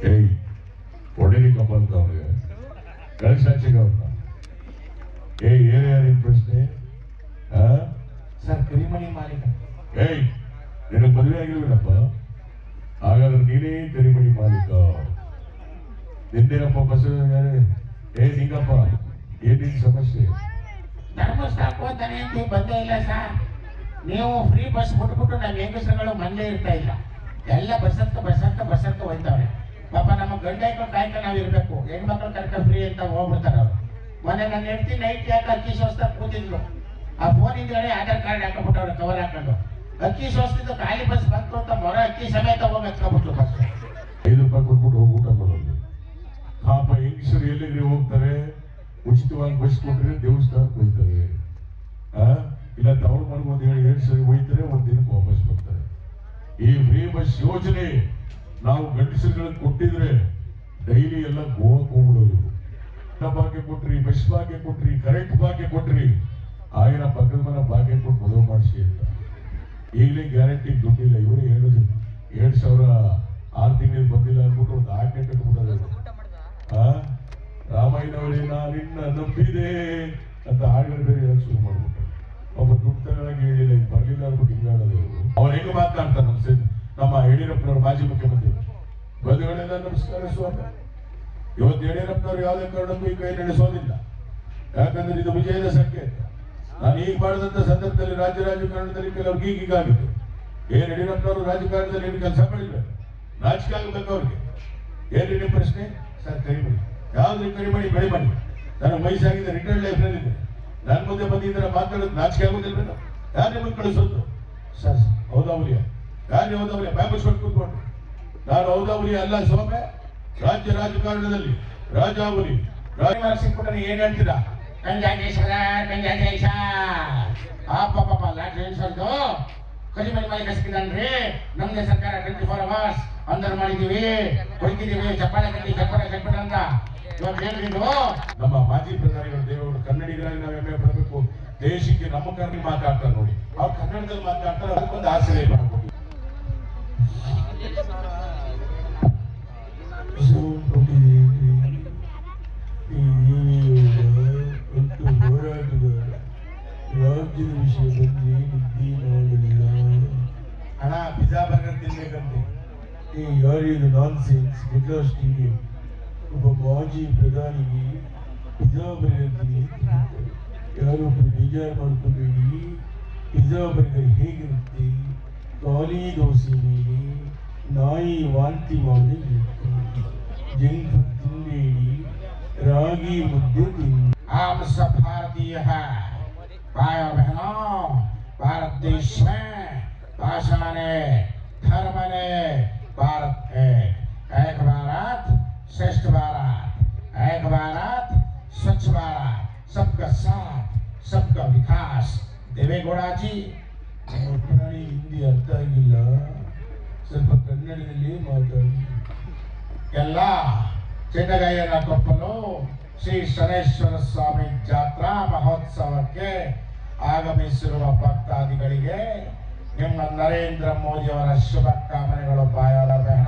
ಏಯ್ ಹೊಡಿಲಿಕ್ಕಪ್ಪ ಅಂತ ಅವನಿಗೆ ಕಳಿಸಾಚಿಗೆ ಅವ್ರನ್ನ ಏನ್ ಪ್ರಶ್ನೆ? ಸರ್ ಕರಿಮಣಿ ಮಾಲೀಕ. ಏಯ್ ನಿನಗೆ ಮದುವೆ ಆಗಿಲ್ವೇನಪ್ಪ? ಹಾಗಾದ್ರೆ ನೀನೇ ಕರಿಮಣಿ ಮಾಲೀಕ. ನಿಂದೇನಪ್ಪ ಬಸ್? ನಿಂಗಪ್ಪ ಏನಿನ್ ಸಮಸ್ಯೆ? ಧರ್ಮಸ್ಥಳಕ್ಕೆ ಹೋಗ್ತಾನೆ ಅಂತ ಬಂದೇ ಇಲ್ಲ ಸರ್. ನೀವು ಫ್ರೀ ಬಸ್ ಬಿಟ್ಬಿಟ್ಟು ನಮ್ಮ ಹೆಂಗಸರುಗಳು ಮನೇಲೇ ಇರ್ತಾ ಇಲ್ಲ. ಎಲ್ಲ ಬಸ್ಸತ್ತ ಹೋಯ್ತವ್ರೆ. ಪಾಪ ನಮ್ಮ ಗಂಡ ಕಾಯ್ಕ ನಾವು ಇರಬೇಕು. ಹೆಣ್ಮಕ್ಳು ಕರ್ಕ ಫ್ರೀ ಅಂತ ಹೋಗ್ಬಿಡ್ತಾರೆ ಅವ್ರು. ಮೊನ್ನೆ ನನ್ನ ಹೆಂಡತಿ ನೈಟ್ ಯಾಕೆ ಅಕ್ಕಿ ಸೋಸ್ತಾ ಕೂತಿದ್ಲು. ಆ ಫೋನ್ ಹಿಂದ್ಗಡೆ ಆಧಾರ್ ಕಾರ್ಡ್ ಹಾಕೊಂಡ್ಬಿಟ್ಟವ್ರೆ ಕವರ್ ಹಾಕೊಂಡು. ಅಕ್ಕಿ ಸೋಸ್ತಿದ್ದು ಖಾಲಿ ಬಸ್ ಬಂತು ಅಂತ ಮೊರ ಅಕ್ಕಿ ಸಮೇತ ಹೋಗಿ ಹಚ್ಕೊಬಿಟ್ಲು ಬಸ್. 5 ರೂಪಾಯಿ ಕೊಟ್ಬಿಟ್ಟು ಹೋಗಿ ಊಟ ಮಾಡೋದು. ಪಾಪ ಹೆಂಗಸರು ಎಲ್ಲಿಗೆ ಹೋಗ್ತಾರೆ? ಉಚಿತವಾಗಿ ಬಸ್ ಕೊಟ್ಟರೆ ದೇವಸ್ಥಾನಕ್ಕೆ ಹೋಗ್ತಾರೆ. ಇಲ್ಲ ತವ್ರ ಮನೆಗೆ ಒಂದು 7 ಸರಿ ಹೋಯ್ತಾರೆ, ಒಂದ್ ದಿನಕ್ಕೆ ವಾಪಸ್ ಬರ್ತಾರೆ. ಈ ಫ್ರೀ ಬಸ್ ಯೋಜನೆ ನಾವು ಗಂಡಸರುಗಳಿಗೆ ಕೊಟ್ಟಿದ್ರೆ ಡೈಲಿ ಎಲ್ಲ ಗೋವಾಕ್ಕೆ ಹೋಗ್ಬಿಡೋದು. ಭಾಗ್ಯ ಕೊಟ್ರಿ, ಬಸ್ ಭಾಗ್ಯ ಕೊಟ್ರಿ, ಕರೆಂಟ್ ಭಾಗ್ಯ ಕೊಟ್ರಿ, ಆಗಿನ ಪಕ್ಕದ ಮನೆ ಭಾಗ್ಯ ಕೊಟ್ಟು ಮದುವೆ ಮಾಡಿಸಿ ಅಂತ. ಈಗಲೇ ಗ್ಯಾರಂಟಿ ದುಡ್ಡಿಲ್ಲ. ಇವರು ಹೇಳುದು 7,000 6 ತಿಂಗಳು ಬಂದಿಲ್ಲ ಅಂದ್ಬಿಟ್ಟು ಒಂದು ಆಜ್ಞೆ ಕಟ್ಬಿಡೋದು. ರಾಮಾಯಣವರೇ ನಿನ್ನ ನಂಬಿದೆ ಅಂತ ಹಾಡುಗಳು ಬೇರೆ ಹೇಳಕ್ ಶುರು ಮಾಡ್ಬಿಟ್ಟು ಒಬ್ಬ ದುಡ್ಡು ತಗೊಳಗೆ ಹೇಳಿಲ್ಲ, ಈಗ ಬರ್ಲಿಲ್ಲ ಅಂದ್ಬಿಟ್ಟು ಹಿಂಗ ಹೇಳೋದು. ಅವ್ರು ಹೆಂಗ ಮಾತನಾಡ್ತಾರೆ ನಮ್ಮ ಯಡಿಯೂರಪ್ಪನವ್ರು ಮಾಜಿ ಮುಖ್ಯಮಂತ್ರಿ. ಬಂಧುಗಳೆಲ್ಲ ನಮಸ್ಕಾರ ಸ್ವಾಮಿ. ಇವತ್ತು ಯಡಿಯೂರಪ್ಪನವ್ರು ಯಾವುದೇ ಕಾರಣಕ್ಕೂ ಈ ಕೈ ನಡೆಸೋದಿಲ್ಲ. ಯಾಕಂದ್ರೆ ಇದು ವಿಜಯದ ಸಂಕೇತ. ನಾನು ಈಗ ಮಾಡಿದಂತ ಸಂದರ್ಭದಲ್ಲಿ ರಾಜ್ಯ ರಾಜಕಾರಣದಲ್ಲಿ ಕೆಲವ್ರಿಗೆ ಈಗಾಗಿತ್ತು. ಯಡಿಯೂರಪ್ಪನವರು ರಾಜಕಾರಣದಲ್ಲಿ ಏನು ಕೆಲಸ ಮಾಡಿಲ್ಲ, ನಾಚಿಕೆ ಆಗಬೇಕು ಅವ್ರಿಗೆ. ಏನ್ರಿ ನಿಮ್ಮ ಪ್ರಶ್ನೆ? ಸರ್ ಕರಿಮಣಿ. ಯಾವ್ದು ಕರಿಮಣಿ? ಬೆಳಿಮಣಿ. ನನಗೆ ವಯಸ್ಸಾಗಿದೆ, ರಿಟೈರ್ಡ್ ಲೈಫ್ ನಲ್ಲಿದೆ. ನನ್ನ ಮುಂದೆ ಬಂದಿದ್ರೆ ಮಾತಾಡೋದು ನಾಚಿಕೆ ಆಗೋದಿಲ್ಲ. ಯಾರು ನಿಮಗೆ ಕಳಿಸೋದು? ಸರ್ ಹೌದಾವಲಿಯ. ಯಾರು ಹೌದಾವಲಿಯ? ಬ್ಯಾಬಸ್ಕೊಂಡು ಕೂತ್ಕೊಂಡು ನಾನು ಹೌದಾವಲಿ ಅಲ್ಲ ಸ್ವಾಮಿ. ರಾಜ್ಯ ರಾಜಕಾರಣದಲ್ಲಿ ರಾಜಾವಲಿ ಸಿಕ್ಬಿಟ್ರೆ ಏನ್ ಹೇಳ್ತೀರಾ? ಪಾಪ ಲಾಟ್ರಿ ಹೇಳ್ಸೋದು ಕರಿಮಣಿ ಮಾಲೀಕ ಸಿಕ್ಕಿದನ್ರಿ. ನಮ್ದೇ ಸರ್ಕಾರ 24 hours ಅಂದರ್ ಮಾಡಿದೀವಿ, ಹೊಯ್ತಿದೀವಿ, ಚಪ್ಪಾಳೆ ಕಟ್ಬಿಟ್ಟ ಅಂತ ಇವತ್ತು ಹೇಳಿದ್ರು. ನಮ್ಮ ಮಾಜಿ ಪ್ರಧಾನಿಗಳು ದೇವೇಗೌಡರು ಕನ್ನಡಿಗರಾಗಿ ನಾವು ಹೆಮ್ಮೆ ಪಡಬೇಕು. ದೇಶಕ್ಕೆ ನಮ್ಮ ಕನ್ನಡ ಮಾತಾಡ್ತಾರೆ ನೋಡಿ, ಅವ್ರು ಕನ್ನಡದಲ್ಲಿ ಮಾತಾಡ್ತಾರೆ. ಅದಕ್ಕೊಂದು ಆಶ್ರಯ ಮಾಡ್ಕೊಂಡು ರಾಜ್ಯದ ವಿಷಯದಲ್ಲಿ ನಿದ್ದೆ ಮಾಡಿಲ್ಲ. ಹಣ ಪಿಜ್ಜಾ ಬರ್ಗರ್ ತಿನ್ಬೇಕಂತೆ. ಯಾರಿದು ನಾನ್ ಸೆನ್ಸ್ ಬಿಕಾಸ್ ಟಿವಿ ಒಬ್ಬ ಮಾಜಿ ಪ್ರಧಾನಿಗೆ ಪಿಜ್ಜಾ ಬರ್ಗರ್ ತಿನ್ನಿ. ಯಾರೊಬ್ಬರು ಬೇಜಾರು ಮಾಡ್ಕೋಬೇಡಿ. ಪಿಜ್ಜಾ ಬರ್ಗರ್ ಹೇಗಿರುತ್ತೆ? ಖಾಲಿ ದೋಸೆ ಮೇಲೆ ನಾಯಿ ವಾಂತಿ ಮಾಡಿ ಜಂಕ್ ಫುಡ್ ತಿನ್ನಬೇಡಿ, ರಾಗಿ ಮುದ್ದೆ ತಿನ್ನಿ. हम सब भारतीय है भाई और बहनों। भारत देश में भाषा ने, धर्म ने भारत है। एक भारत श्रेष्ठ भारत, एक भारत स्वच्छ भारत, सबका साथ, सबका विकास। देवेगौड़ा जी ಒಟ್ಟಾಗಿ ಹಿಂದಿ ಅರ್ಥ ಆಗಿಲ್ಲ, ಸ್ವಲ್ಪ ಕನ್ನಡದಲ್ಲಿ ಮಾತಾಡಿ. ಎಲ್ಲ ಚಿನ್ನಗಯ್ಯನ ಕೊಪ್ಪಲು ಶ್ರೀ ಶನೇಶ್ವರ ಸ್ವಾಮಿ ಜಾತ್ರಾ ಮಹೋತ್ಸವಕ್ಕೆ ಆಗಮಿಸಿರುವ ಭಕ್ತಾದಿಗಳಿಗೆ ನಿಮ್ಮ ನರೇಂದ್ರ ಮೋದಿ ಅವರ ಶುಭ ಕಾಮನೆಗಳು. ಬಾಯಾಳ ಬೆಹಣ.